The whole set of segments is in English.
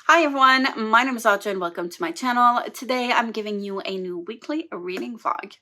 Hi everyone, my name is Audrey and welcome to my channel. Today I'm giving you a new weekly reading vlog.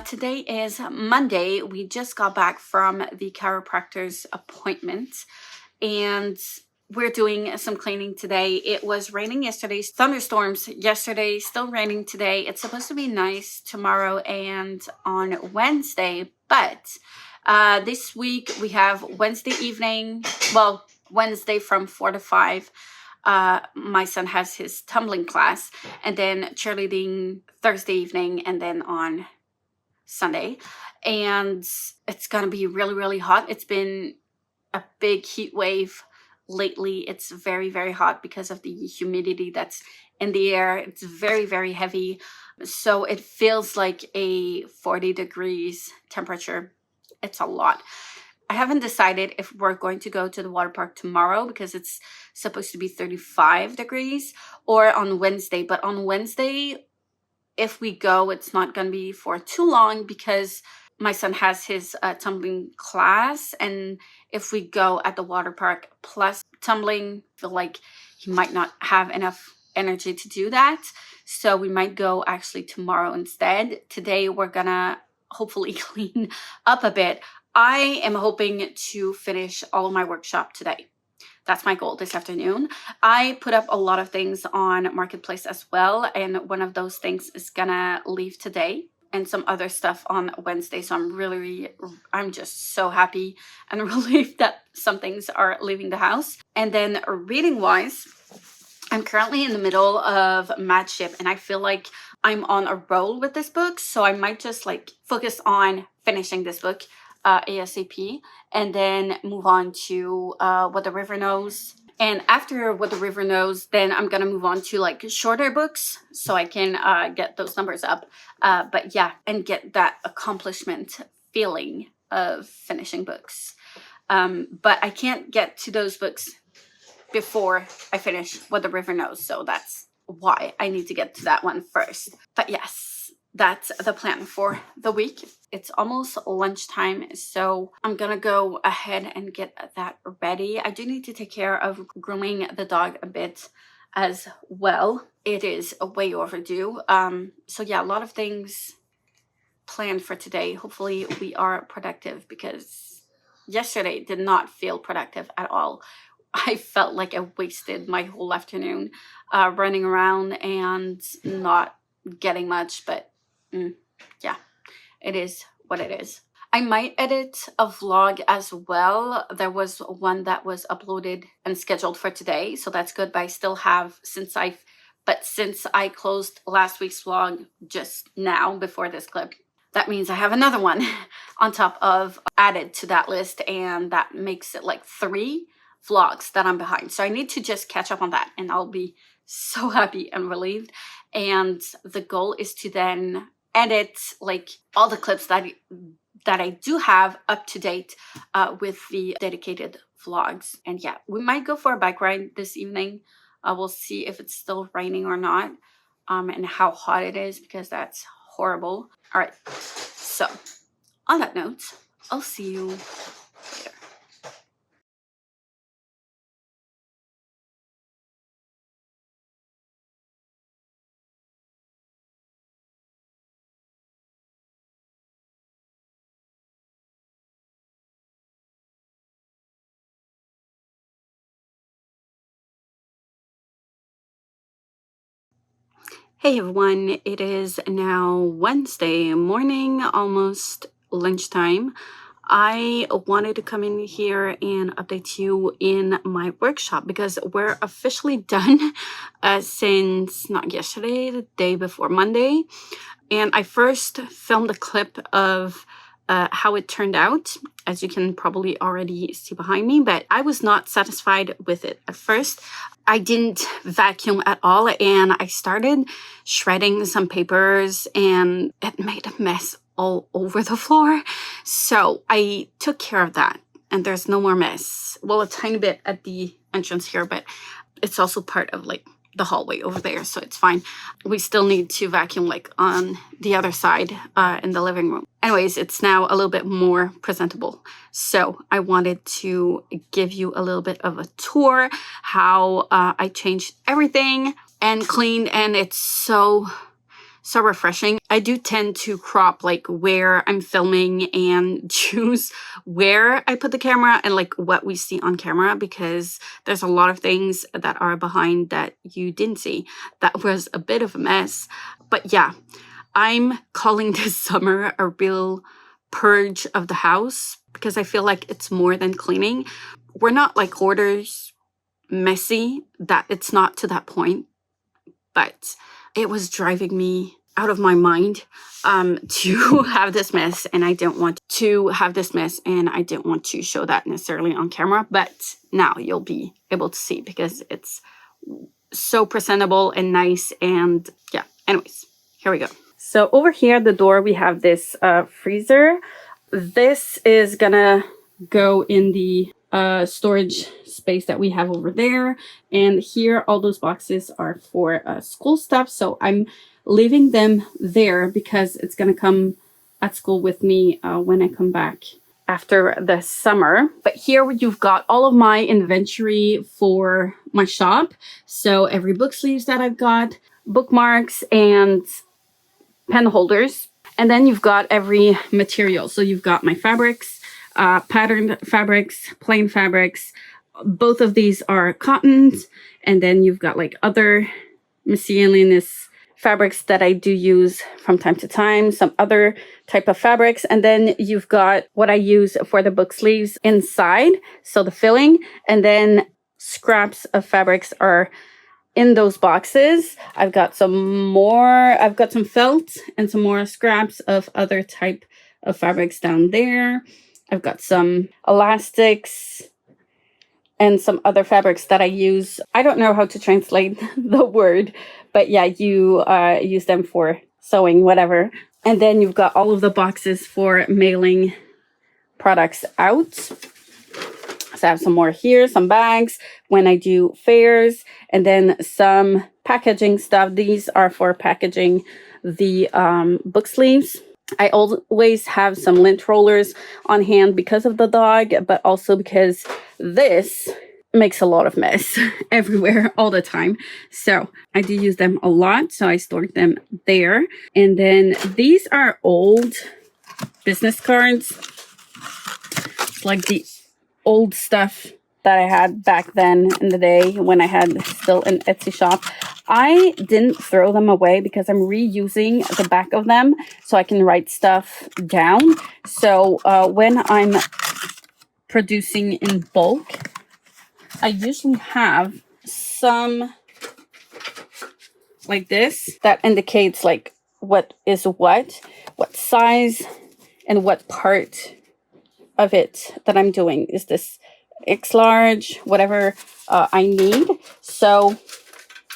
Today is Monday. We just got back from the chiropractor's appointment and we're doing some cleaning today. It was raining yesterday, thunderstorms yesterday, still raining today. It's supposed to be nice tomorrow and on Wednesday, but this week we have Wednesday evening, Wednesday from 4 to 5. My son has his tumbling class and then cheerleading Thursday evening and then on Sunday, and it's gonna be really hot. It's been a big heat wave lately. It's very hot because of the humidity that's in the air. It's very heavy, so it feels like a 40 degrees temperature. It's a lot. I haven't decided if we're going to go to the water park tomorrow because it's supposed to be 35 degrees, or on Wednesday. But on Wednesday, if we go, it's not going to be for too long because my son has his tumbling class. And if we go at the water park plus tumbling, I feel like he might not have enough energy to do that. So we might go actually tomorrow instead. Today, we're going to hopefully clean up a bit. I am hoping to finish all of my workshop today. That's my goal this afternoon. I put up a lot of things on Marketplace as well, and one of those things is gonna leave today and some other stuff on Wednesday. So I'm just so happy and relieved that some things are leaving the house. And then reading wise, I'm currently in the middle of Mad Ship and I feel like I'm on a roll with this book. So I might just like focus on finishing this book ASAP, and then move on to What the River Knows. And after What the River Knows, then I'm gonna move on to like shorter books so I can get those numbers up. But yeah, and get that accomplishment feeling of finishing books. But I can't get to those books before I finish What the River Knows, so that's why I need to get to that one first. But yes, that's the plan for the week. It's almost lunchtime, so I'm gonna go ahead and get that ready. I do need to take care of grooming the dog a bit as well. It is way overdue. So yeah, a lot of things planned for today. Hopefully we are productive because yesterday did not feel productive at all. I felt like I wasted my whole afternoon running around and not getting much, but yeah, it is what it is. I might edit a vlog as well. There was one that was uploaded and scheduled for today, so that's good. But I still have, since I closed last week's vlog just now before this clip, that means I have another one on top of added to that list, and that makes it like 3 vlogs that I'm behind. So I need to just catch up on that and I'll be so happy and relieved. And the goal is to then edit like all the clips that I do have up to date with the dedicated vlogs. And yeah, we might go for a bike ride this evening. We'll see if it's still raining or not, and how hot it is because that's horrible. All right, so on that note, I'll see you later. Hey everyone, it is now Wednesday morning, almost lunchtime. I wanted to come in here and update you in my workshop because we're officially done since not yesterday, the day before Monday. And I first filmed a clip of how it turned out, as you can probably already see behind me, but I was not satisfied with it at first. I didn't vacuum at all, and I started shredding some papers, and it made a mess all over the floor. So I took care of that, and there's no more mess. Well, a tiny bit at the entrance here, but it's also part of like the hallway over there, so it's fine. We still need to vacuum like on the other side in the living room. Anyways, it's now a little bit more presentable. So I wanted to give you a little bit of a tour how I changed everything and cleaned, and it's so refreshing. I do tend to crop like where I'm filming and choose where I put the camera and like what we see on camera, because there's a lot of things that are behind that you didn't see. That was a bit of a mess. But yeah, I'm calling this summer a real purge of the house, because I feel like it's more than cleaning. We're not like hoarders, messy, that it's not to that point, but it was driving me out of my mind to have this mess, and I didn't want to have this mess, and I didn't want to show that necessarily on camera, but now you'll be able to see because it's so presentable and nice. And yeah, anyways, here we go. So over here at the door, we have this freezer. This is gonna go in the storage space that we have over there, and here all those boxes are for school stuff, so I'm leaving them there because it's gonna come at school with me when I come back after the summer. But here you've got all of my inventory for my shop, so every book sleeves that I've got, bookmarks and pen holders, and then you've got every material. So you've got my fabrics, patterned fabrics, plain fabrics. Both of these are cottons, and then you've got like other miscellaneous fabrics that I do use from time to time, some other type of fabrics, and then you've got what I use for the book sleeves inside, so the filling, and then scraps of fabrics are in those boxes. I've got some felt and some more scraps of other type of fabrics down there. I've got some elastics and some other fabrics that I use. I don't know how to translate the word, but yeah, you use them for sewing, whatever. And then you've got all of the boxes for mailing products out. So I have some more here, some bags when I do fairs, and then some packaging stuff. These are for packaging the book sleeves. I always have some lint rollers on hand because of the dog, but also because this makes a lot of mess everywhere all the time. So I do use them a lot, so I stored them there. And then these are old business cards. It's like the old stuff that I had back then in the day when I had still an Etsy shop. I didn't throw them away because I'm reusing the back of them so I can write stuff down. So when I'm producing in bulk, I usually have some like this that indicates like what is what size and what part of it that I'm doing. Is this X large, whatever I need. So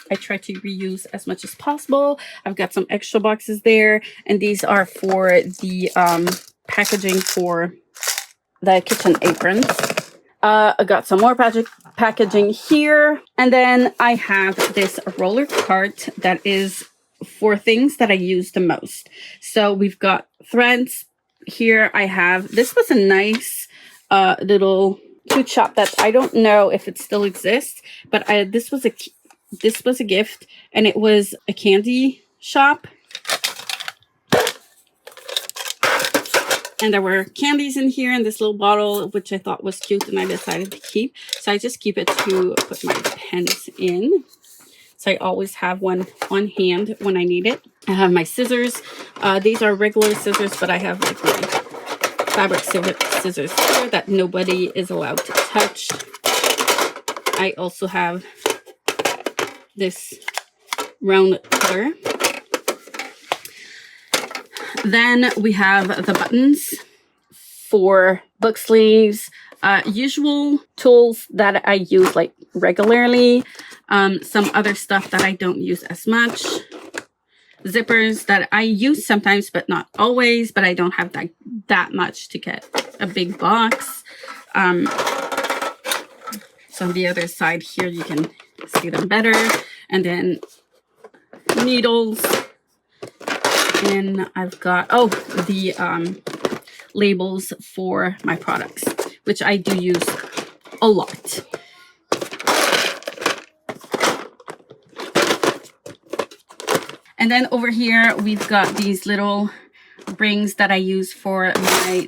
I try to reuse as much as possible. I've got some extra boxes there, and these are for the packaging for the kitchen aprons. I got some more packaging here, and then I have this roller cart that is for things that I use the most. So we've got threads here. This was a nice little cute shop that I don't know if it still exists, but this was a gift, and it was a candy shop, and there were candies in here in this little bottle, which I thought was cute, and I decided to keep. So I just keep it to put my pens in, so I always have one on hand when I need it. I have my scissors. These are regular scissors, but I have like my fabric scissors here that nobody is allowed to touch. I also have this round cutter. Then we have the buttons for book sleeves, usual tools that I use like regularly, some other stuff that I don't use as much, zippers that I use sometimes but not always, but I don't have that much to get a big box. So on the other side here you can see them better, and then needles, and I've got the labels for my products, which I do use a lot. And then over here we've got these little rings that I use for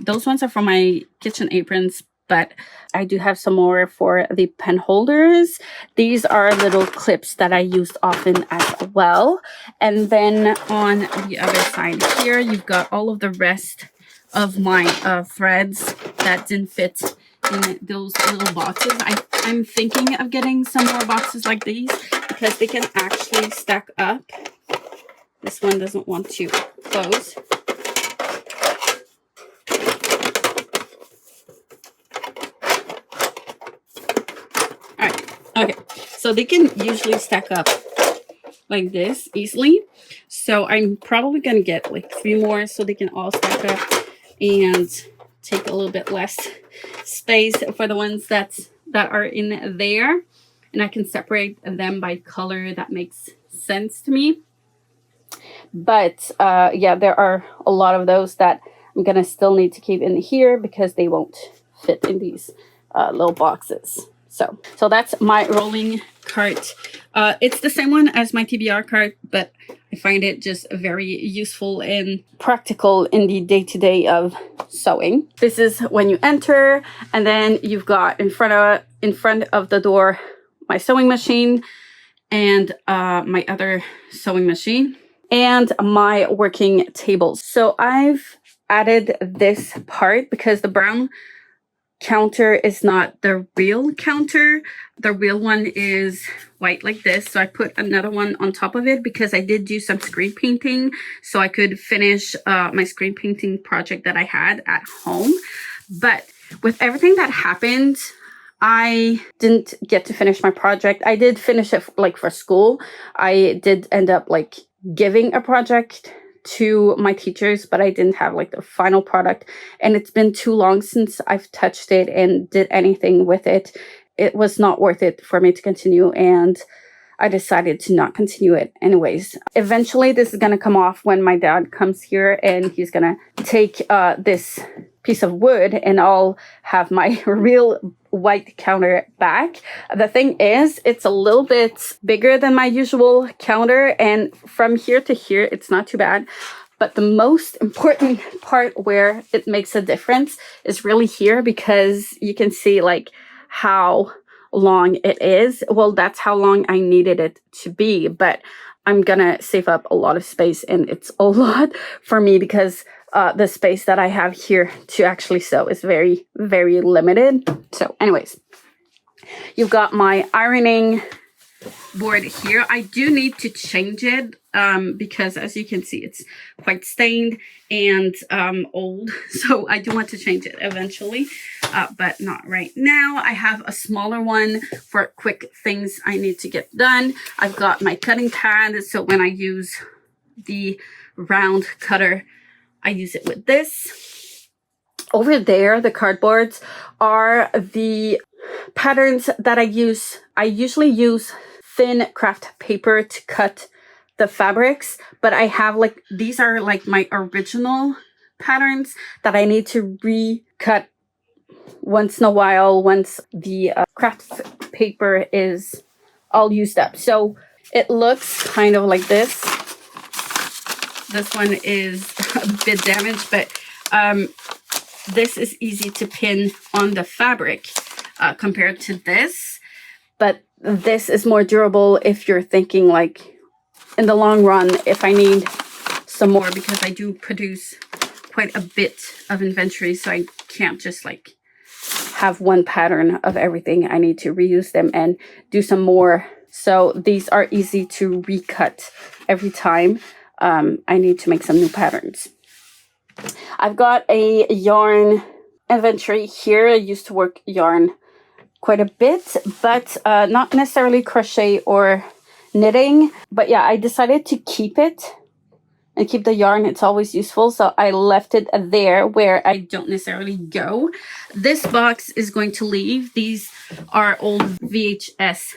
those ones are for my kitchen aprons, but I do have some more for the pen holders. These are little clips that I use often as well. And then on the other side here, you've got all of the rest of my threads that didn't fit in those little boxes. I'm thinking of getting some more boxes like these because they can actually stack up. This one doesn't want to close. Okay, so they can usually stack up like this easily. So I'm probably going to get like 3 more so they can all stack up and take a little bit less space for the ones that are in there. And I can separate them by color. That makes sense to me. But yeah, there are a lot of those that I'm going to still need to keep in here because they won't fit in these little boxes. So that's my rolling cart. It's the same one as my TBR cart, but I find it just very useful and practical in the day-to-day of sewing. This is when you enter, and then you've got in front of the door my sewing machine and my other sewing machine and my working tables. So I've added this part because the brown counter is not the real counter. The real one is white like this. So I put another one on top of it because I did do some screen painting so I could finish my screen painting project that I had at home. But with everything that happened, I didn't get to finish my project. I did finish it like for school. I did end up like giving a project to my teachers, but I didn't have like the final product, and it's been too long since I've touched it and did anything with it. It was not worth it for me to continue, and I decided to not continue it anyways. Eventually this is going to come off when my dad comes here, and he's going to take this piece of wood and I'll have my real white counter back. The thing is, it's a little bit bigger than my usual counter, and from here to here it's not too bad, but the most important part where it makes a difference is really here, because you can see like how long it is. Well, that's how long I needed it to be, but I'm gonna save up a lot of space, and it's a lot for me because the space that I have here to actually sew is very, very limited. So anyways, you've got my ironing board here. I do need to change it because as you can see, it's quite stained and old. So I do want to change it eventually, but not right now. I have a smaller one for quick things I need to get done. I've got my cutting pad. So when I use the round cutter, I use it with this. Over there, the cardboards are the patterns that I use. I usually use thin craft paper to cut the fabrics, but I have like, these are like my original patterns that I need to recut once in a while once the craft paper is all used up. So it looks kind of like this. This one is a bit damaged, but this is easy to pin on the fabric compared to this. But this is more durable if you're thinking like in the long run, if I need some more, because I do produce quite a bit of inventory. So I can't just like have one pattern of everything. I need to reuse them and do some more. So these are easy to recut every time I need to make some new patterns. I've got a yarn inventory here. I used to work yarn quite a bit, but not necessarily crochet or knitting. But yeah, I decided to keep it and keep the yarn. It's always useful. So I left it there where I don't necessarily go. This box is going to leave. These are old VHS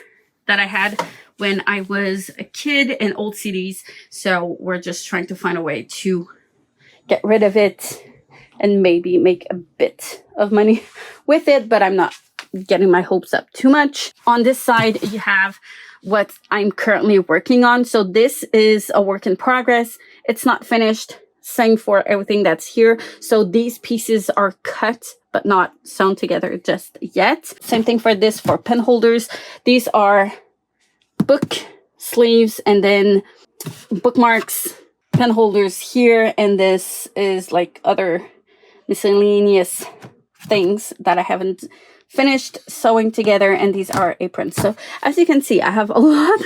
that I had when I was a kid and old CDs. So we're just trying to find a way to get rid of it and maybe make a bit of money with it, but I'm not getting my hopes up too much. On this side, you have what I'm currently working on. So this is a work in progress. It's not finished. Same for everything that's here. So these pieces are cut, but not sewn together just yet. Same thing for this, for pen holders. These are book sleeves and then bookmarks, pen holders here. And this is like other miscellaneous things that I haven't finished sewing together, and these are aprons. So as you can see, I have a lot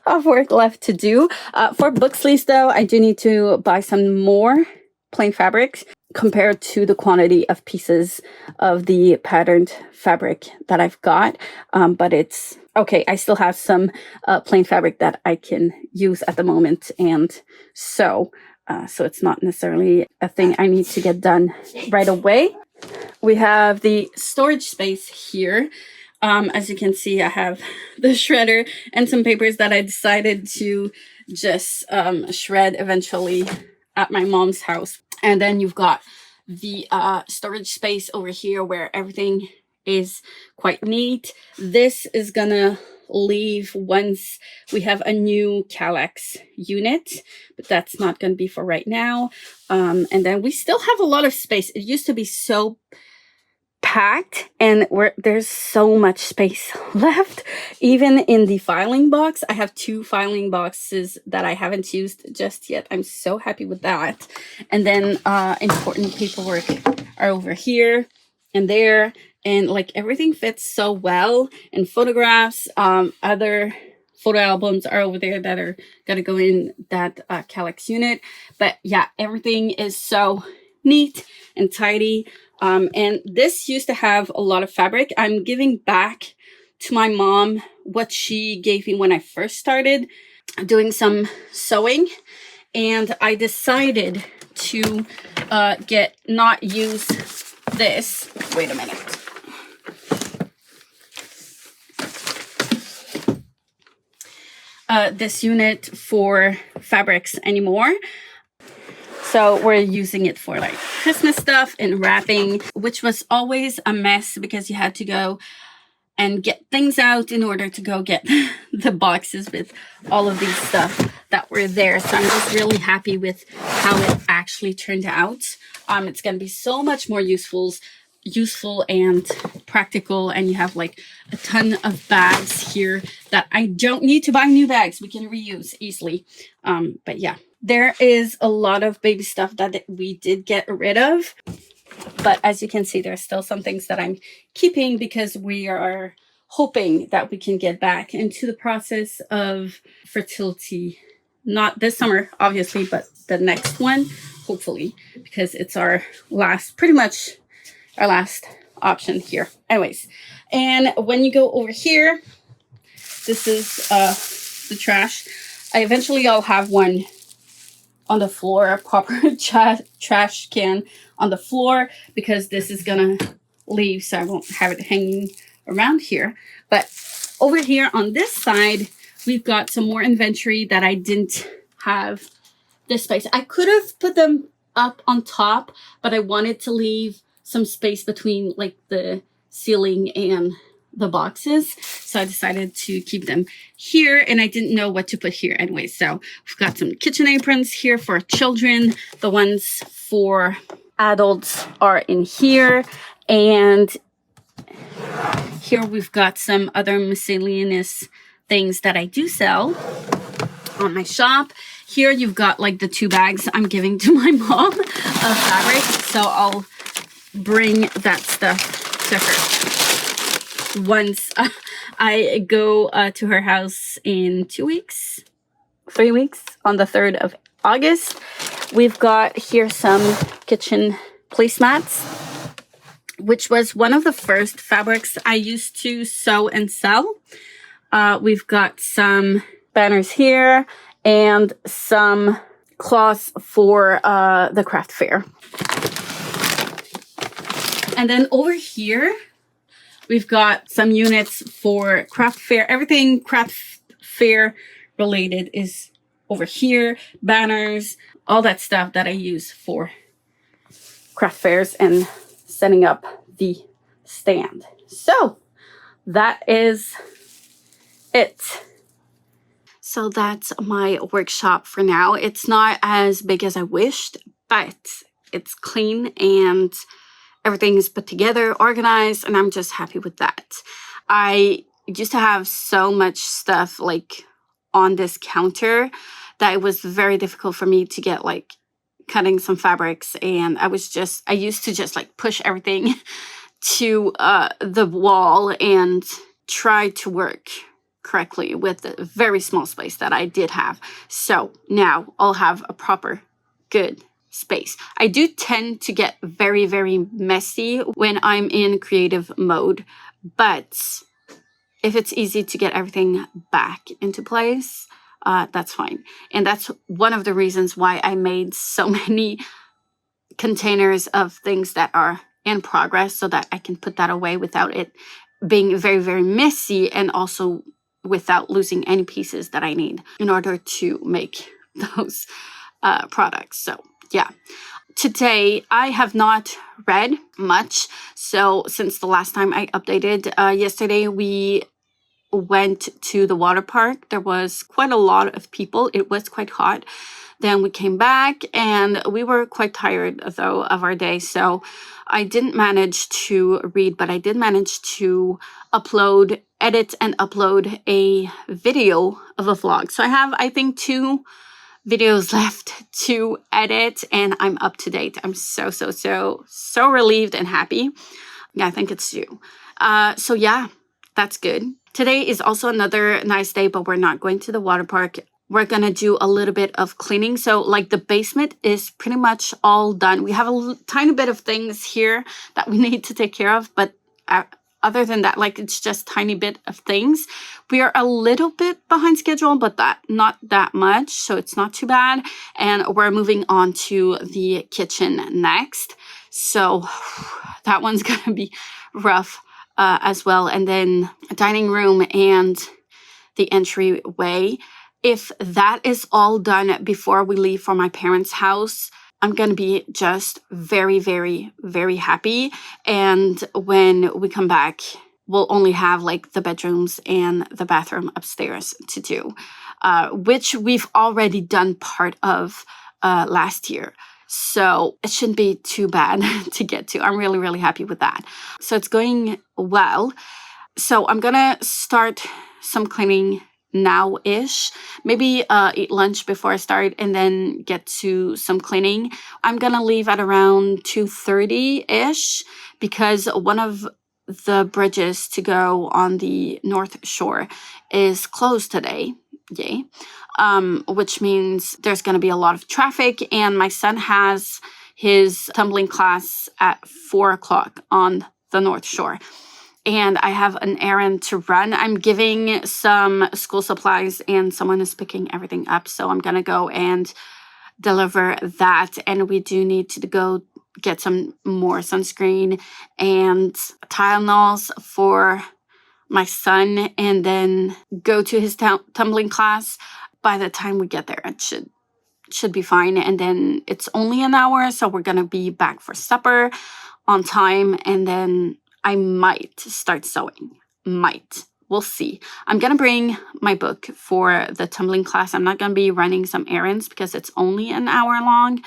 of work left to do. For book sleeves though, I do need to buy some more plain fabrics compared to the quantity of pieces of the patterned fabric that I've got. But it's okay. I still have some plain fabric that I can use at the moment, and so it's not necessarily a thing I need to get done right away. We have the storage space here. As you can see, I have the shredder and some papers that I decided to just shred eventually at my mom's house. And then you've got the storage space over here where everything is quite neat. This is gonna leave once we have a new Kallax unit, but that's not going to be for right now. And then we still have a lot of space. It used to be so packed, and there's so much space left. Even in the filing box, I have 2 filing boxes that I haven't used just yet. I'm so happy with that. And then important paperwork are over here and there. And like everything fits so well, and photographs, other photo albums are over there that are gonna go in that Kallax unit. But yeah, everything is so neat and tidy. And this used to have a lot of fabric. I'm giving back to my mom what she gave me when I first started doing some sewing, and I decided to not use this. Wait a minute. This unit for fabrics anymore. So we're using it for like Christmas stuff and wrapping, which was always a mess because you had to go and get things out in order to go get the boxes with all of these stuff that were there. So I'm just really happy with how it actually turned out. It's going to be so much more useful and practical, and you have like a ton of bags here that I don't need to buy new bags. We can reuse easily. But yeah, there is a lot of baby stuff that we did get rid of, but as you can see, there's still some things that I'm keeping because we are hoping that we can get back into the process of fertility, not this summer obviously, but the next one hopefully, because it's pretty much our last option here. Anyways, and when you go over here, this is the trash. I'll have one on the floor, a proper trash can on the floor, because this is gonna leave, so I won't have it hanging around here. But over here on this side, we've got some more inventory that I didn't have this space. I could have put them up on top, but I wanted to leave some space between like the ceiling and the boxes, so I decided to keep them here, and I didn't know what to put here anyway. So we've got some kitchen aprons here for children. The ones for adults are in here, and here we've got some other miscellaneous things that I do sell on my shop. Here you've got like the 2 bags I'm giving to my mom of fabric, so I'll bring that stuff to her once I go to her house in 3 weeks, on the 3rd of August. We've got here some kitchen placemats, which was one of the first fabrics I used to sew and sell. We've got some banners here and some cloths for the craft fair. And then over here, we've got some units for craft fair. Everything craft fair related is over here. Banners, all that stuff that I use for craft fairs and setting up the stand. So that is it. So that's my workshop for now. It's not as big as I wished, but it's clean and everything is put together, organized, and I'm just happy with that. I used to have so much stuff like on this counter that it was very difficult for me to get like cutting some fabrics, and I used to just like push everything to the wall and try to work correctly with the very small space that I did have. So now I'll have a proper good space. I do tend to get very, very messy when I'm in creative mode, but if it's easy to get everything back into place, that's fine. And that's one of the reasons why I made so many containers of things that are in progress, so that I can put that away without it being very, very messy, and also without losing any pieces that I need in order to make those products. So yeah, today I have not read much. So since the last time I updated, yesterday we went to the water park. There was quite a lot of people. It was quite hot. Then we came back and we were quite tired though of our day. So I didn't manage to read, but I did manage to edit and upload a video of a vlog. So I have, I think, 2 videos left to edit and I'm up to date. I'm so relieved and happy. Yeah, I think it's 2. So yeah, that's good. Today is also another nice day, but we're not going to the water park. We're going to do a little bit of cleaning. So like the basement is pretty much all done. We have a tiny bit of things here that we need to take care of, but other than that, like it's just tiny bit of things. We are a little bit behind schedule, but not that much. So it's not too bad. And we're moving on to the kitchen next. So that one's going to be rough as well. And then a dining room and the entryway. If that is all done before we leave for my parents' house, I'm going to be just very, very, very happy. And when we come back, we'll only have like the bedrooms and the bathroom upstairs to do, which we've already done part of last year. So it shouldn't be too bad to get to. I'm really, really happy with that. So it's going well. So I'm going to start some cleaning now-ish. Maybe eat lunch before I start and then get to some cleaning. I'm going to leave at around 2:30-ish because one of the bridges to go on the North Shore is closed today. Yay. Which means there's going to be a lot of traffic, and my son has his tumbling class at 4:00 on the North Shore. And I have an errand to run. I'm giving some school supplies and someone is picking everything up. So I'm going to go and deliver that. And we do need to go get some more sunscreen and Tylenols for my son and then go to his tumbling class. By the time we get there, it should be fine. And then it's only an hour. So we're going to be back for supper on time. And then I might start sewing. Might. We'll see. I'm going to bring my book for the tumbling class. I'm not going to be running some errands because it's only an hour long.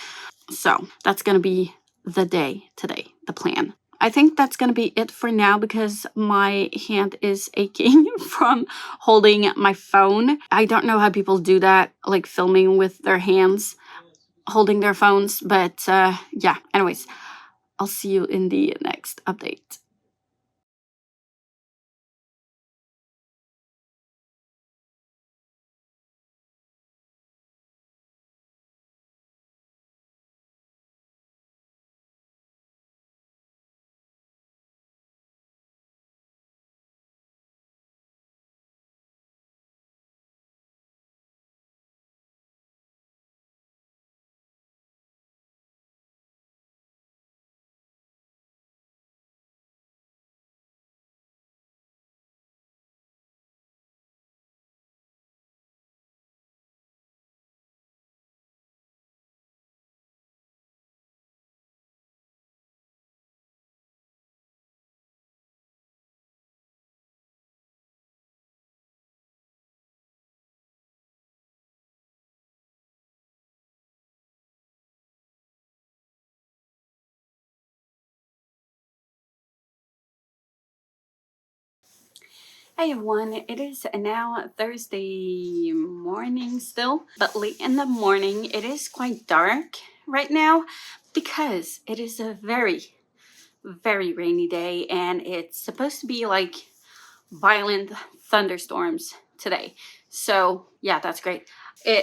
So that's going to be the day today, the plan. I think that's going to be it for now because my hand is aching from holding my phone. I don't know how people do that, like filming with their hands, holding their phones. But yeah, anyways, I'll see you in the next update. Hi everyone, it is now Thursday morning still, but late in the morning. It is quite dark right now because it is a very, very rainy day and it's supposed to be like violent thunderstorms today. So yeah, that's great.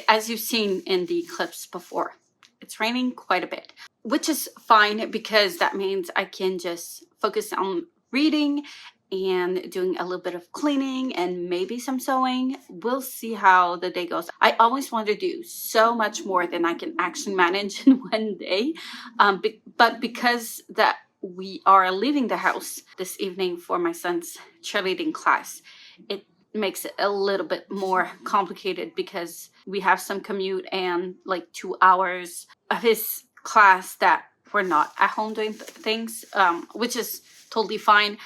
As you've seen in the clips before, it's raining quite a bit, which is fine because that means I can just focus on reading and doing a little bit of cleaning and maybe some sewing. We'll see how the day goes. I always want to do so much more than I can actually manage in one day. But because that we are leaving the house this evening for my son's cheerleading class, it makes it a little bit more complicated because we have some commute and like 2 hours of his class that we're not at home doing things, which is totally fine.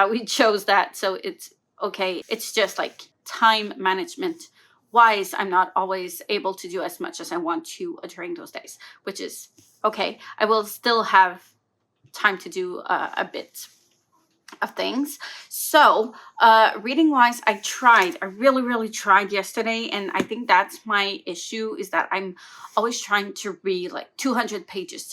We chose that, so it's okay. It's just like time management wise, I'm not always able to do as much as I want to during those days, which is okay. I will still have time to do a bit of things. So reading wise, I really tried yesterday, and I think that's my issue, is that I'm always trying to read like 200 pages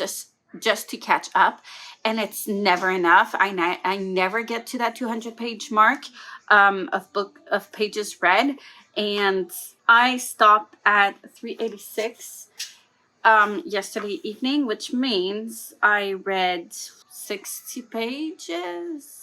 just to catch up, and it's never enough. I never get to that 200 page mark of pages read, and I stopped at 386 yesterday evening, which means I read 60 pages,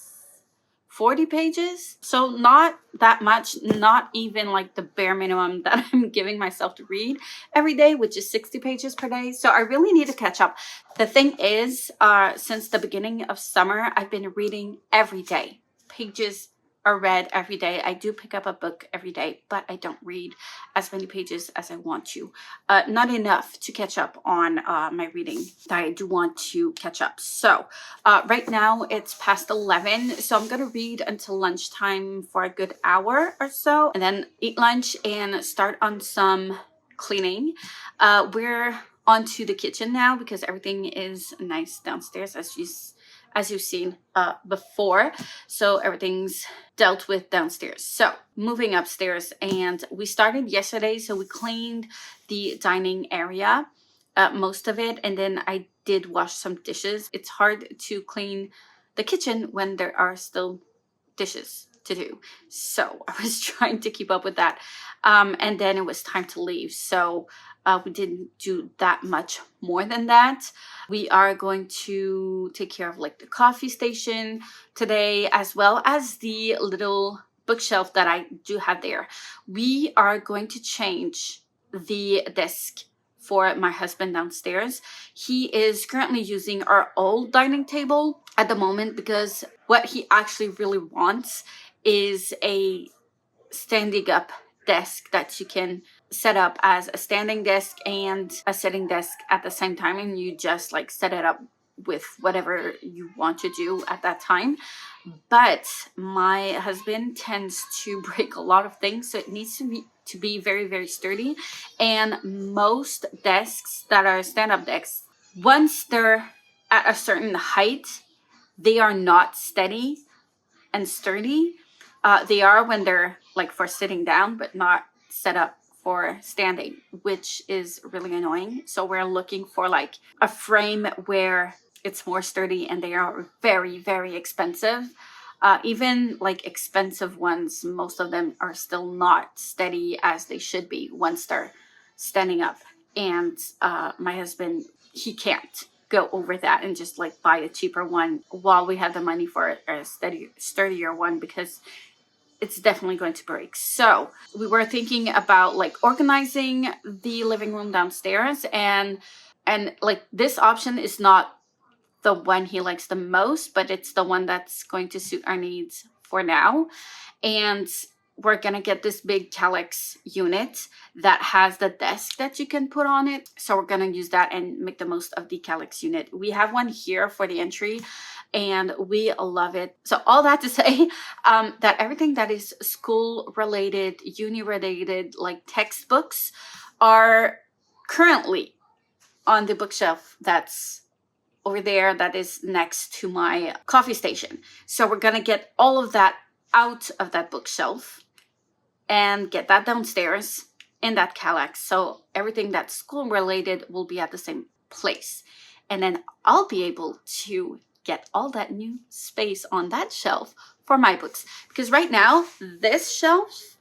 40 pages. So not that much, not even like the bare minimum that I'm giving myself to read every day, which is 60 pages per day. So I really need to catch up. The thing is, since the beginning of summer, I've been reading every day. Pages are read every day. I do pick up a book every day, but I don't read as many pages as I want to. Not enough to catch up on my reading that I do want to catch up. So right now it's past 11, so I'm gonna read until lunchtime for a good hour or so, and then eat lunch and start on some cleaning. We're onto the kitchen now because everything is nice downstairs, as you've seen before. So everything's dealt with downstairs. So moving upstairs, and we started yesterday. So we cleaned the dining area, most of it, and then I did wash some dishes. It's hard to clean the kitchen when there are still dishes to do. So I was trying to keep up with that. And then it was time to leave. So we didn't do that much more than that. We are going to take care of like the coffee station today, as well as the little bookshelf that I do have there. We are going to change the desk for my husband downstairs. He is currently using our old dining table at the moment because what he actually really wants is a standing up desk that you can set up as a standing desk and a sitting desk at the same time, and you just like set it up with whatever you want to do at that time. But my husband tends to break a lot of things, so it needs to be very, very sturdy. And most desks that are stand-up desks, once they're at a certain height, they are not steady and sturdy. They are when they're like for sitting down, but not set up for standing, which is really annoying. So we're looking for like a frame where it's more sturdy, and they are very, very expensive. Even like expensive ones, most of them are still not steady as they should be once they're standing up. And my husband, he can't go over that and just like buy a cheaper one while we have the money for a sturdier one, because it's definitely going to break. So we were thinking about like organizing the living room downstairs, and like this option is not the one he likes the most, but it's the one that's going to suit our needs for now. And we're gonna get this big Calyx unit that has the desk that you can put on it. So we're gonna use that and make the most of the Calyx unit. We have one here for the entry, and we love it. So all that to say, that everything that is school related, uni related, like textbooks, are currently on the bookshelf that's over there, that is next to my coffee station. So we're gonna get all of that out of that bookshelf and get that downstairs in that Kallax. So everything that's school related will be at the same place. And then I'll be able to get all that new space on that shelf for my books. Because right now, this shelf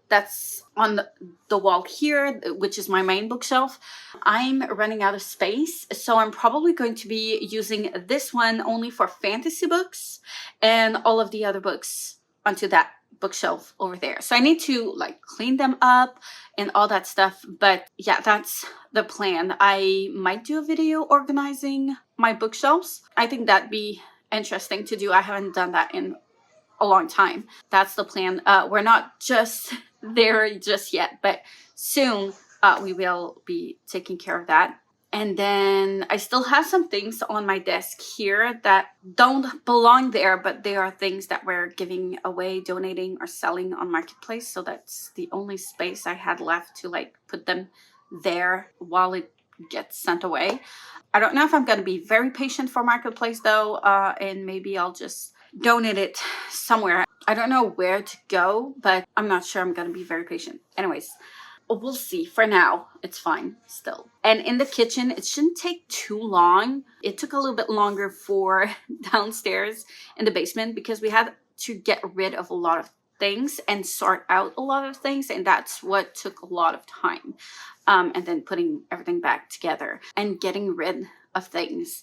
that's on the wall here, which is my main bookshelf, I'm running out of space. So I'm probably going to be using this one only for fantasy books and all of the other books onto that bookshelf over there. So I need to like clean them up and all that stuff. But yeah, that's the plan. I might do a video organizing my bookshelves. I think that'd be interesting to do. I haven't done that in a long time. That's the plan. We're not just there just yet, but soon we will be taking care of that. And then I still have some things on my desk here that don't belong there, but they are things that we're giving away, donating, or selling on Marketplace. So that's the only space I had left to like put them there while it gets sent away. I don't know if I'm going to be very patient for Marketplace though, and maybe I'll just donate it somewhere. I don't know where to go, but I'm not sure I'm going to be very patient. Anyways, we'll see. For now, it's fine still. And in the kitchen, it shouldn't take too long. It took a little bit longer for downstairs in the basement because we had to get rid of a lot of things and sort out a lot of things. And that's what took a lot of time. And then putting everything back together and getting rid of things.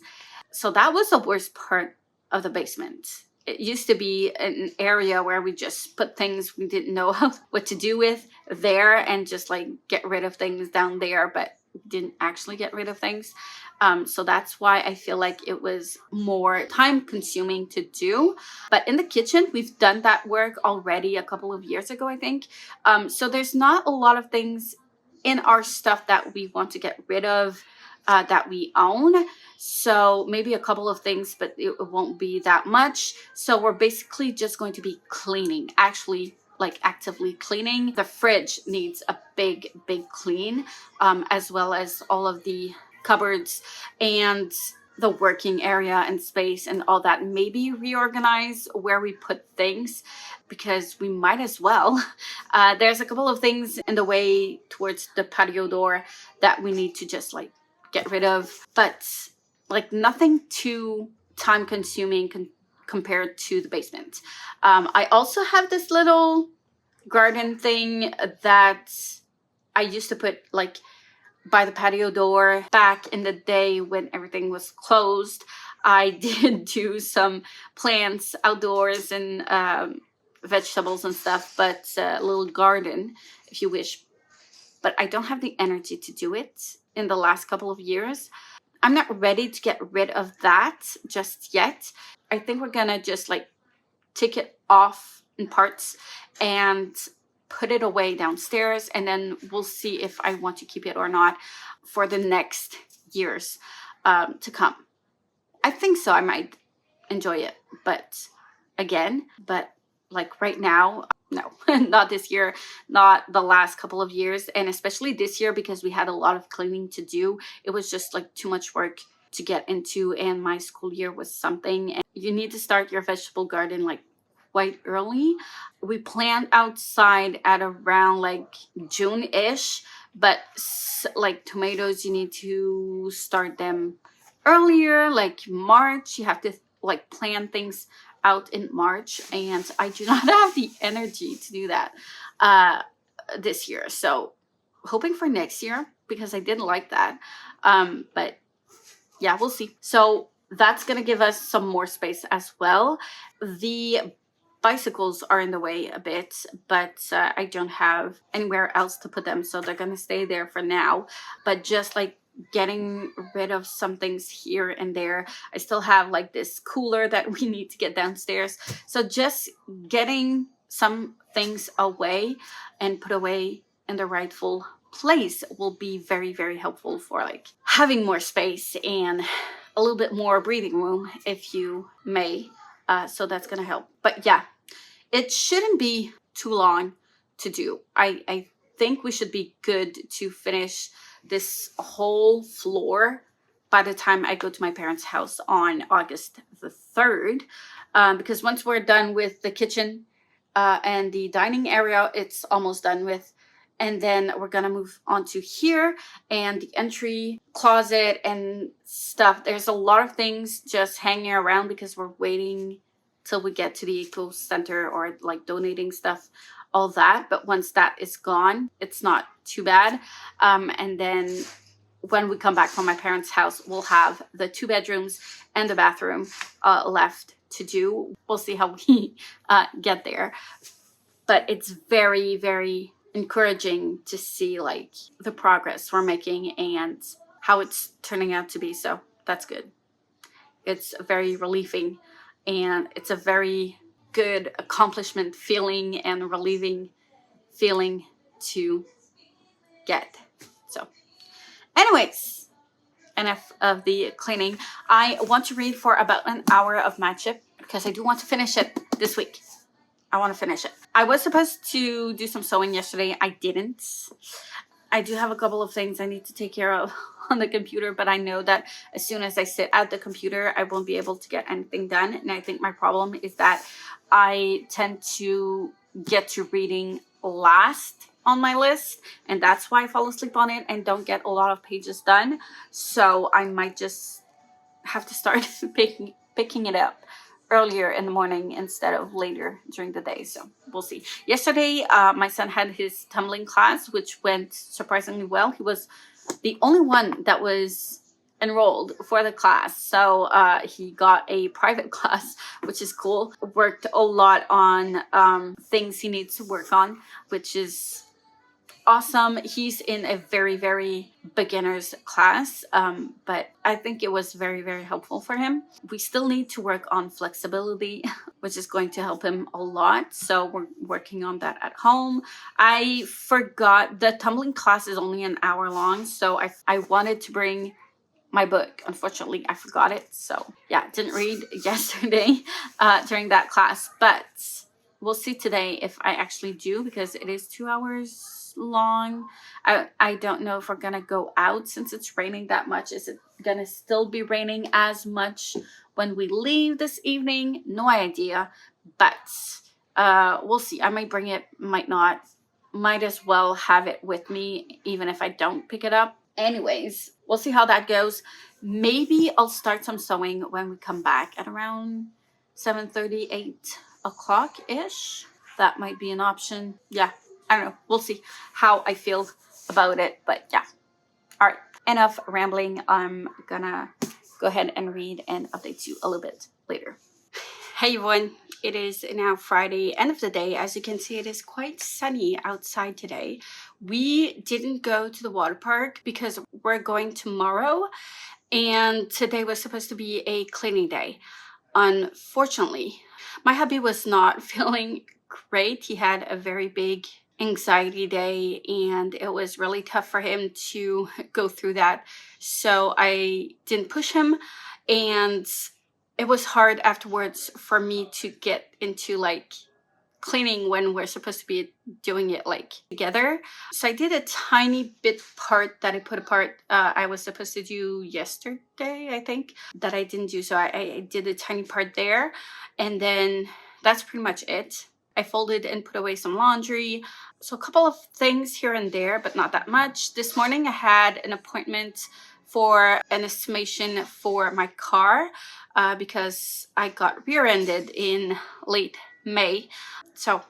So that was the worst part of the basement. It used to be an area where we just put things we didn't know what to do with there and just like get rid of things down there, but didn't actually get rid of things. So that's why I feel like it was more time consuming to do. But in the kitchen, we've done that work already a couple of years ago, I think. So there's not a lot of things in our stuff that we want to get rid of that we own. So maybe a couple of things, but it won't be that much. So we're basically just going to be cleaning, actually like actively cleaning. The fridge needs a big clean, as well as all of the cupboards and the working area and space and all that. Maybe reorganize where we put things because we might as well. There's a couple of things in the way towards the patio door that we need to just like get rid of, but like nothing too time consuming compared to the basement. I also have this little garden thing that I used to put like by the patio door back in the day when everything was closed. I did do some plants outdoors and vegetables and stuff, but a little garden if you wish. But I don't have the energy to do it in the last couple of years. I'm not ready to get rid of that just yet. I think we're gonna just like take it off in parts and put it away downstairs, and then we'll see if I want to keep it or not for the next years to come. I think so. I might enjoy it, but like right now, no, not this year, not the last couple of years, and especially this year because we had a lot of cleaning to do. It was just like too much work to get into, and my school year was something. And you need to start your vegetable garden like quite early. We plant outside at around like June-ish, but like tomatoes, you need to start them earlier, like March. You have to like plant things out in March, and I do not have the energy to do that this year. So hoping for next year because I did like that. But yeah, we'll see. So that's going to give us some more space as well. The bicycles are in the way a bit, but I don't have anywhere else to put them, so they're going to stay there for now. But just like getting rid of some things here and there. I still have like this cooler that we need to get downstairs. So just getting some things away and put away in the rightful place will be very helpful for like having more space and a little bit more breathing room, if you may. So that's gonna help. But yeah, it shouldn't be too long to do. I think we should be good to finish this whole floor by the time I go to my parents' house on August the 3rd. Because once we're done with the kitchen and the dining area, it's almost done with. And then we're gonna move on to here and the entry closet and stuff. There's a lot of things just hanging around because we're waiting till we get to the eco center or like donating stuff, all that. But once that is gone, it's not too bad. And then when we come back from my parents' house, we'll have the 2 bedrooms and the bathroom left to do. We'll see how we get there. But it's very, very encouraging to see like the progress we're making and how it's turning out to be. So that's good. It's very relieving, and it's a very good accomplishment feeling and relieving feeling to get. So anyways, enough of the cleaning. I want to read for about an hour of Matchup because I do want to finish it this week. I want to finish it. I was supposed to do some sewing yesterday. I didn't. I do have a couple of things I need to take care of on the computer, but I know that as soon as I sit at the computer, I won't be able to get anything done. And I think my problem is that I tend to get to reading last on my list, and that's why I fall asleep on it and don't get a lot of pages done. So I might just have to start picking it up earlier in the morning instead of later during the day. So we'll see. Yesterday, my son had his tumbling class, which went surprisingly well. He was the only one that was enrolled for the class. So he got a private class, which is cool. Worked a lot on things he needs to work on, which is awesome. He's in a very, very beginner's class, but I think it was very, very helpful for him. We still need to work on flexibility, which is going to help him a lot. So we're working on that at home. I forgot the tumbling class is only an hour long, so I wanted to bring my book. Unfortunately, I forgot it. So yeah, didn't read yesterday during that class, but we'll see today if I actually do, because it is 2 hours long. I don't know if we're gonna go out since it's raining that much. Is it gonna still be raining as much when we leave this evening? No idea, but we'll see. I might bring it, might not. Might as well have it with me even if I don't pick it up. Anyways, we'll see how that goes. Maybe I'll start some sewing when we come back at around 7:30, 8 o'clock ish. That might be an option. Yeah, I don't know. We'll see how I feel about it. But yeah. All right. Enough rambling. I'm gonna go ahead and read and update you a little bit later. Hey everyone. It is now Friday, end of the day. As you can see, it is quite sunny outside today. We didn't go to the water park because we're going tomorrow, and today was supposed to be a cleaning day. Unfortunately, my hubby was not feeling great. He had a very big anxiety day, and it was really tough for him to go through that. So I didn't push him, and it was hard afterwards for me to get into like cleaning when we're supposed to be doing it like together. So I did a tiny bit part that I put apart. I was supposed to do yesterday, I think, that I didn't do. So I did a tiny part there, and then that's pretty much it. I folded and put away some laundry. So a couple of things here and there, but not that much. This morning I had an appointment for an estimation for my car because I got rear-ended in late May. So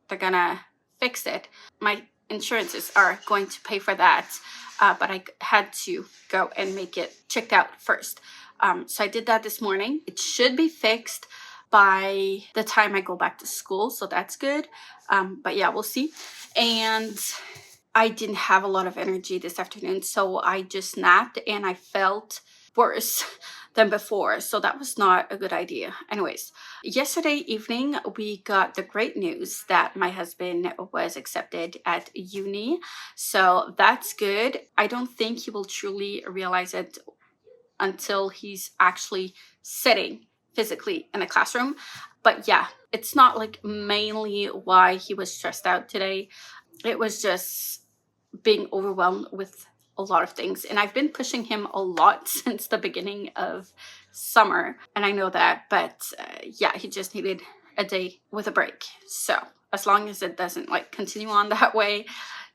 they're gonna fix it. My insurances are going to pay for that, but I had to go and make it checked out first. So I did that this morning. It should be fixed by the time I go back to school, so that's good. But yeah, we'll see. And I didn't have a lot of energy this afternoon, so I just napped and I felt worse than before. So that was not a good idea. Anyways, yesterday evening, we got the great news that my husband was accepted at uni. So that's good. I don't think he will truly realize it until he's actually sitting physically in a classroom. But yeah, it's not like mainly why he was stressed out today. It was just being overwhelmed with a lot of things. And I've been pushing him a lot since the beginning of summer. And I know that, but yeah, he just needed a day with a break. So as long as it doesn't like continue on that way,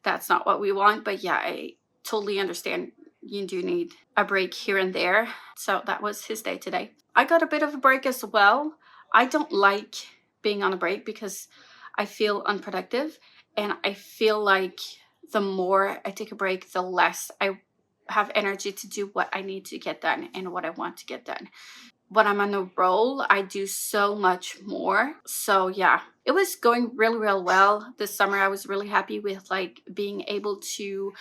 that's not what we want. But yeah, I totally understand you do need a break here and there. So that was his day today. I got a bit of a break as well. I don't like being on a break because I feel unproductive, and I feel like the more I take a break, the less I have energy to do what I need to get done and what I want to get done. When I'm on a roll, I do so much more. So yeah, it was going really, real well this summer. I was really happy with like being able to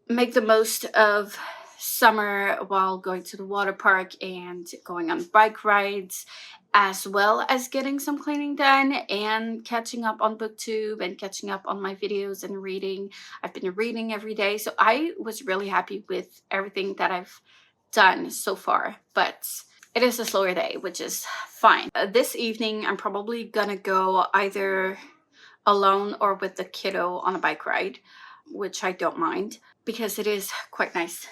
make the most of summer while going to the water park and going on bike rides, as well as getting some cleaning done and catching up on booktube and catching up on my videos and reading. I've been reading every day, so I was really happy with everything that I've done so far. But it is a slower day, which is fine. This evening I'm probably gonna go either alone or with the kiddo on a bike ride, which I don't mind because it is quite nice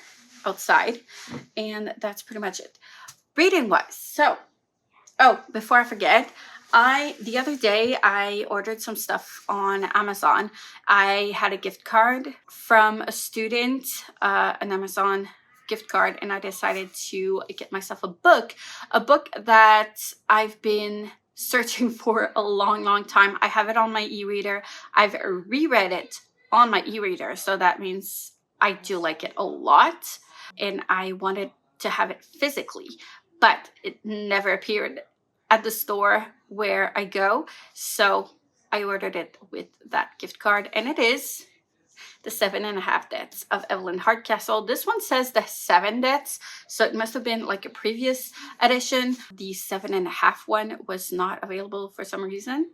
outside. And that's pretty much it. Reading wise, so before I forget, the other day I ordered some stuff on Amazon. I had a gift card from a student, an Amazon gift card, and I decided to get myself a book that I've been searching for a long time. I have it on my e-reader. I've reread it on my e-reader, so that means I do like it a lot, and I wanted to have it physically, but it never appeared at the store where I go, so I ordered it with that gift card, and it is The 7.5 Deaths of Evelyn Hardcastle. This one says the 7 deaths, so it must have been like a previous edition. The 7.5 one was not available for some reason.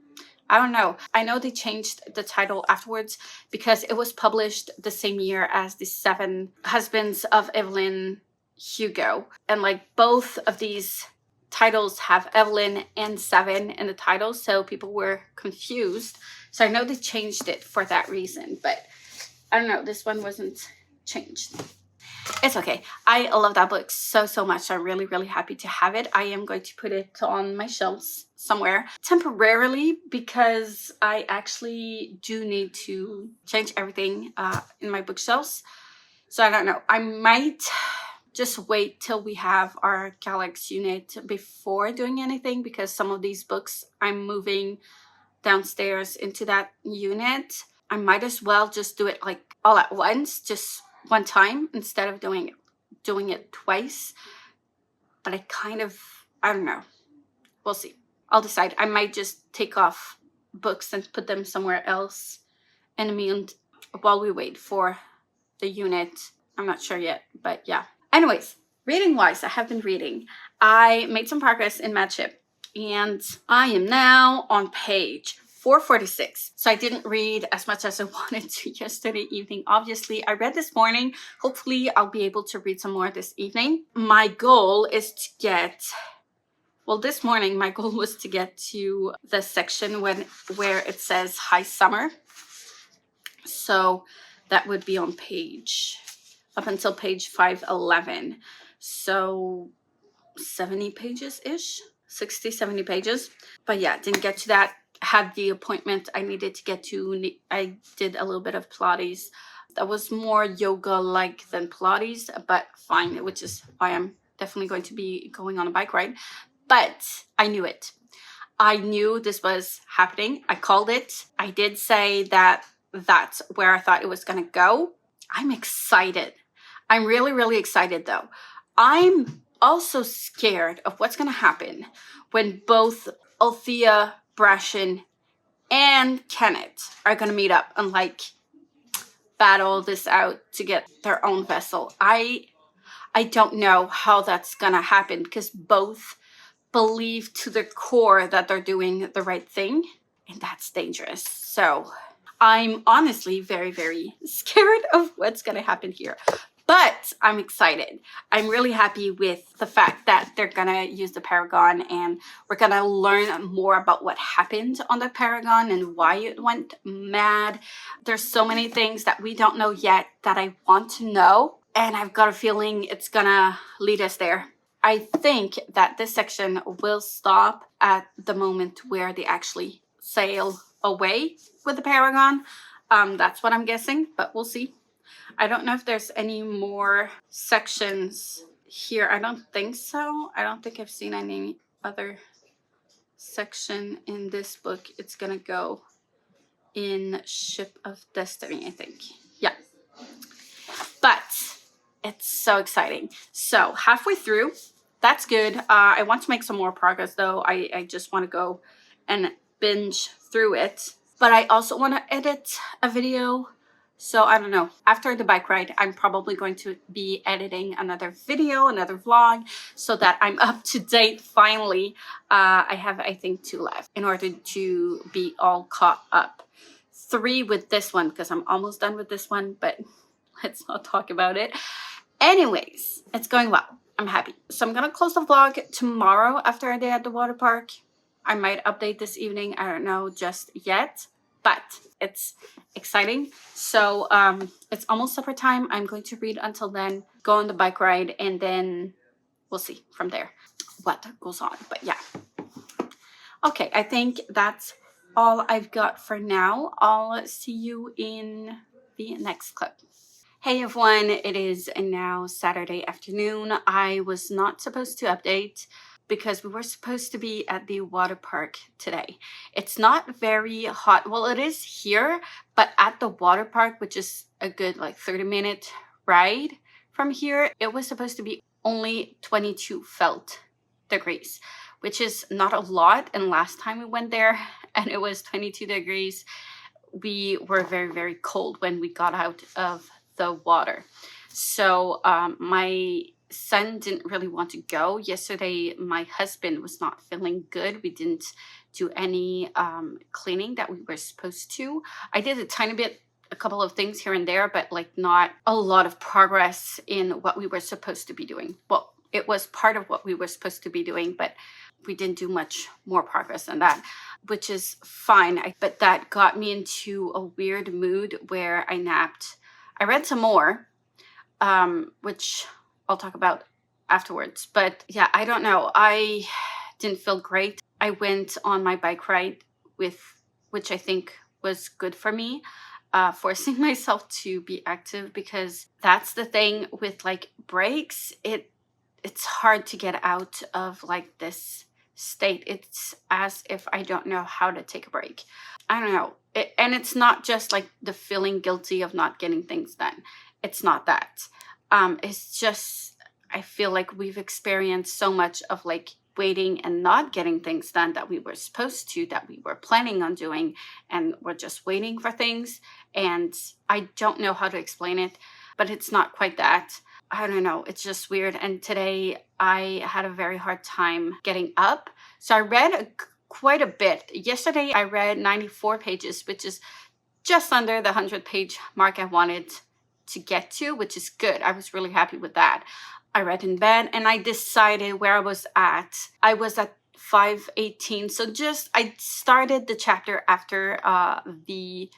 I don't know. I know they changed the title afterwards because it was published the same year as The 7 Husbands of Evelyn Hugo. And like both of these titles have Evelyn and 7 in the title, so people were confused. So I know they changed it for that reason, but I don't know. This one wasn't changed. It's okay. I love that book so much. I'm really happy to have it. I am going to put it on my shelves somewhere temporarily because I actually do need to change everything in my bookshelves. So I don't know. I might just wait till we have our Galax unit before doing anything, because some of these books I'm moving downstairs into that unit. I might as well just do it like all at once, just one time, instead of doing it twice. But I don't know. We'll see. I'll decide. I might just take off books and put them somewhere else in a minute while we wait for the unit. I'm not sure yet, but yeah. Anyways, reading wise, I have been reading. I made some progress in Madship, and I am now on page 446. So I didn't read as much as I wanted to yesterday evening. Obviously, I read this morning. Hopefully, I'll be able to read some more this evening. My goal is to get, this morning, my goal was to get to the section where it says High Summer. So that would be on up until page 511. So 70 pages-ish, 60, 70 pages. But yeah, didn't get to that. Had the appointment I needed to get to. I did a little bit of Pilates. That was more yoga-like than Pilates, but fine, which is why I'm definitely going to be going on a bike ride. But I knew it. I knew this was happening. I called it. I did say that that's where I thought it was going to go. I'm excited. I'm really excited, though. I'm also scared of what's going to happen when both Althea, Brashen, and Kenneth are going to meet up and like battle this out to get their own vessel. I don't know how that's going to happen, because both believe to the core that they're doing the right thing, and that's dangerous. So I'm honestly very scared of what's going to happen here. But I'm excited. I'm really happy with the fact that they're going to use the Paragon, and we're going to learn more about what happened on the Paragon and why it went mad. There's so many things that we don't know yet that I want to know, and I've got a feeling it's going to lead us there. I think that this section will stop at the moment where they actually sail away with the Paragon. That's what I'm guessing, but we'll see. I don't know if there's any more sections here. I don't think so. I don't think I've seen any other section in this book. It's gonna go in Ship of Destiny, I think. Yeah. But it's so exciting. So halfway through, that's good. I want to make some more progress though. I just want to go and binge through it. But I also want to edit a video. So I don't know. After the bike ride, I'm probably going to be editing another video, another vlog, so that I'm up to date finally. I have, I think, 2 left in order to be all caught up. 3 with this one, because I'm almost done with this one, but let's not talk about it. Anyways, it's going well. I'm happy. So I'm going to close the vlog tomorrow after a day at the water park. I might update this evening. I don't know just yet, but it's exciting. So it's almost supper time. I'm going to read until then, go on the bike ride, and then we'll see from there what goes on. But yeah. Okay, I think that's all I've got for now. I'll see you in the next clip. Hey everyone, it is now Saturday afternoon. I was not supposed to update because we were supposed to be at the water park today. It's not very hot. Well, it is here, but at the water park, which is a good like 30-minute ride from here, it was supposed to be only 22 felt degrees, which is not a lot. And last time we went there and it was 22 degrees, we were very, very cold when we got out of the water. So my son didn't really want to go. Yesterday, my husband was not feeling good. We didn't do any cleaning that we were supposed to. I did a tiny bit, a couple of things here and there, but like not a lot of progress in what we were supposed to be doing. Well, it was part of what we were supposed to be doing, but we didn't do much more progress than that, which is fine. But that got me into a weird mood where I napped. I read some more, which I'll talk about afterwards. But yeah, I don't know. I didn't feel great. I went on my bike ride which I think was good for me, forcing myself to be active, because that's the thing with like breaks. It's hard to get out of like this state. It's as if I don't know how to take a break. I don't know. And it's not just like the feeling guilty of not getting things done. It's not that. It's just, I feel like we've experienced so much of like waiting and not getting things done that we were supposed to, that we were planning on doing, and we're just waiting for things. And I don't know how to explain it, but it's not quite that. I don't know. It's just weird. And today I had a very hard time getting up. So I read quite a bit. Yesterday I read 94 pages, which is just under the 100-page mark I wanted to get to, which is good. I was really happy with that. I read in bed and I decided where I was at. I was at 5:18. So just, I started the chapter after the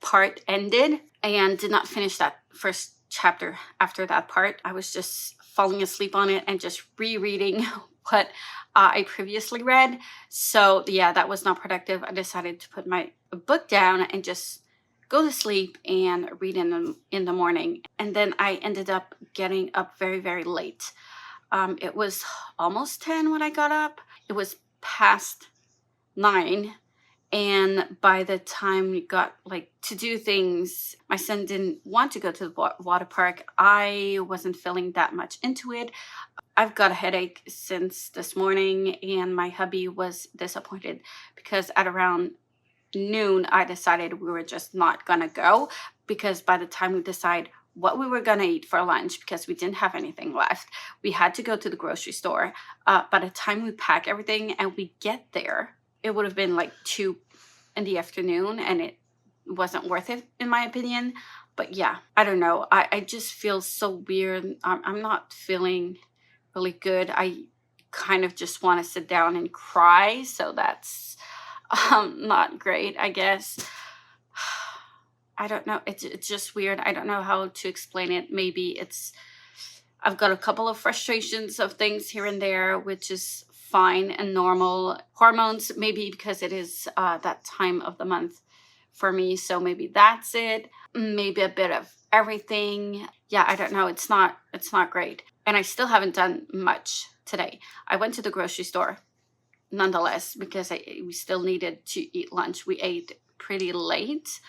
part ended and did not finish that first chapter after that part. I was just falling asleep on it and just rereading what I previously read. So yeah, that was not productive. I decided to put my book down and just go to sleep and read in the morning. And then I ended up getting up very, very late. It was almost 10 when I got up. It was past 9. And by the time we got like to do things, my son didn't want to go to the water park. I wasn't feeling that much into it. I've got a headache since this morning, and my hubby was disappointed because at around noon, I decided we were just not gonna go, because by the time we decide what we were gonna eat for lunch, because we didn't have anything left, we had to go to the grocery store. By the time we pack everything and we get there, it would have been like 2 in the afternoon, and it wasn't worth it in my opinion. But yeah, I don't know. I just feel so weird. I'm not feeling really good. I kind of just want to sit down and cry. So that's not great, I guess. I don't know. It's just weird. I don't know how to explain it. Maybe it's, I've got a couple of frustrations of things here and there, which is fine and normal. Hormones, maybe because it is that time of the month for me, so maybe that's it. Maybe a bit of everything. Yeah, I don't know. It's not great. And I still haven't done much today. I went to the grocery store nonetheless because we still needed to eat lunch. We ate pretty late.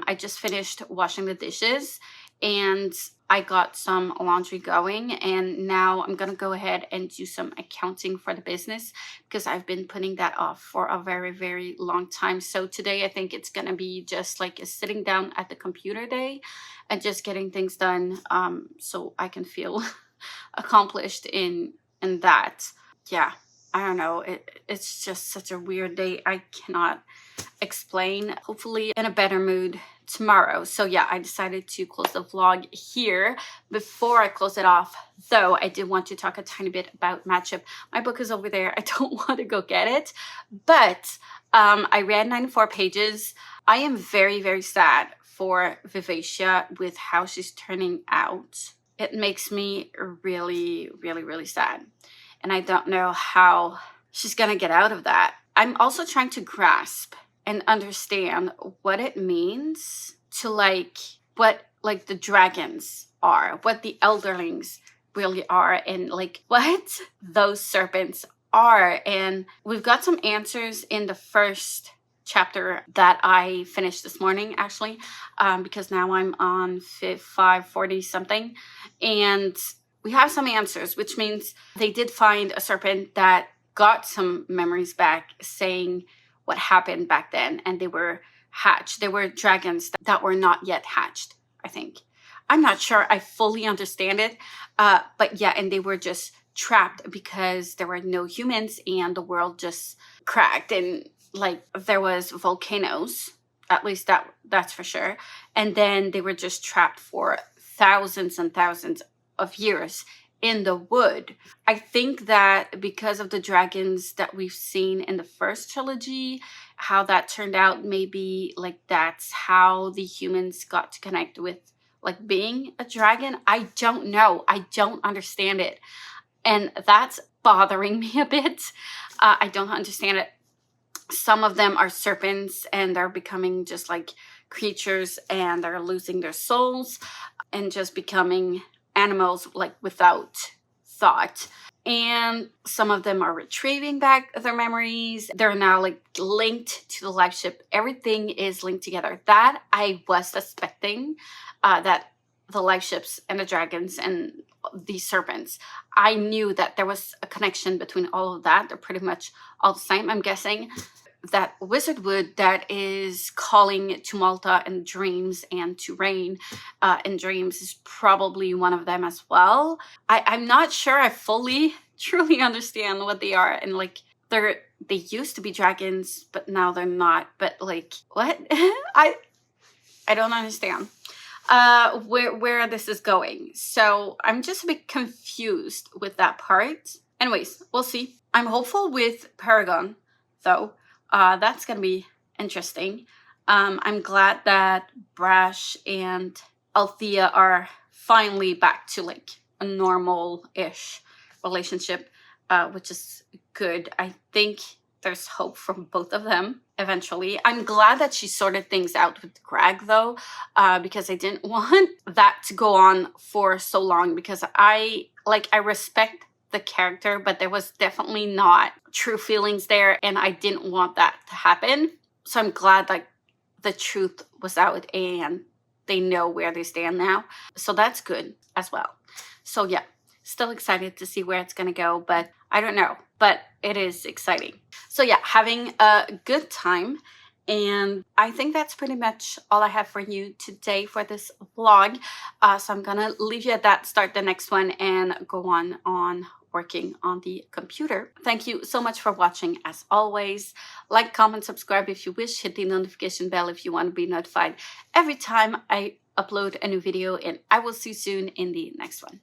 I just finished washing the dishes and I got some laundry going, and now I'm gonna go ahead and do some accounting for the business because I've been putting that off for a very, very long time. So today I think it's gonna be just like a sitting down at the computer day and just getting things done, so I can feel accomplished in that. Yeah, I don't know. It's just such a weird day. I cannot explain. Hopefully in a better mood tomorrow. So yeah, I decided to close the vlog here. Before I close it off, though, I did want to talk a tiny bit about Matchup. My book is over there. I don't want to go get it, but I read 94 pages. I am very, very sad for Vivacia with how she's turning out. It makes me really, really, really sad. And I don't know how she's gonna get out of that. I'm also trying to grasp and understand what it means to what the dragons are, what the elderlings really are, and what those serpents are. And we've got some answers in the first chapter that I finished this morning, actually, because now I'm on 540 something, and we have some answers, which means they did find a serpent that got some memories back saying what happened back then, and they were hatched. They were dragons that were not yet hatched, I think. I'm not sure I fully understand it, but yeah, and they were just trapped because there were no humans and the world just cracked, and there was volcanoes, at least that's for sure, and then they were just trapped for thousands and thousands of years in the wood. I think that because of the dragons that we've seen in the first trilogy, how that turned out, maybe that's how the humans got to connect with being a dragon. I don't know. I don't understand it. And that's bothering me a bit. I don't understand it. Some of them are serpents and they're becoming just creatures, and they're losing their souls and just becoming animals without thought. And some of them are retrieving back their memories. They're now linked to the life ship. Everything is linked together. That I was suspecting, that the life ships and the dragons and the serpents, I knew that there was a connection between all of that. They're pretty much all the same. I'm guessing that wizard wood that is calling to Malta in dreams and to Rain in dreams is probably one of them as well. I'm not sure I fully truly understand what they are, and they used to be dragons but now they're not, but what? I don't understand where this is going, so I'm just a bit confused with that part. Anyways, we'll see. I'm hopeful with Paragon though. That's gonna be interesting. I'm glad that Brash and Althea are finally back to a normal-ish relationship, which is good. I think there's hope for both of them eventually. I'm glad that she sorted things out with Greg though, because I didn't want that to go on for so long, because I respect the character, but there was definitely not true feelings there, and I didn't want that to happen. So I'm glad the truth was out and they know where they stand now. So that's good as well. So yeah, still excited to see where it's gonna go, but I don't know, but it is exciting. So yeah, having a good time. And I think that's pretty much all I have for you today for this vlog. So I'm gonna leave you at that, start the next one, and go on working on the computer. Thank you so much for watching. As always, like, comment, subscribe if you wish, hit the notification bell if you want to be notified every time I upload a new video, and I will see you soon in the next one.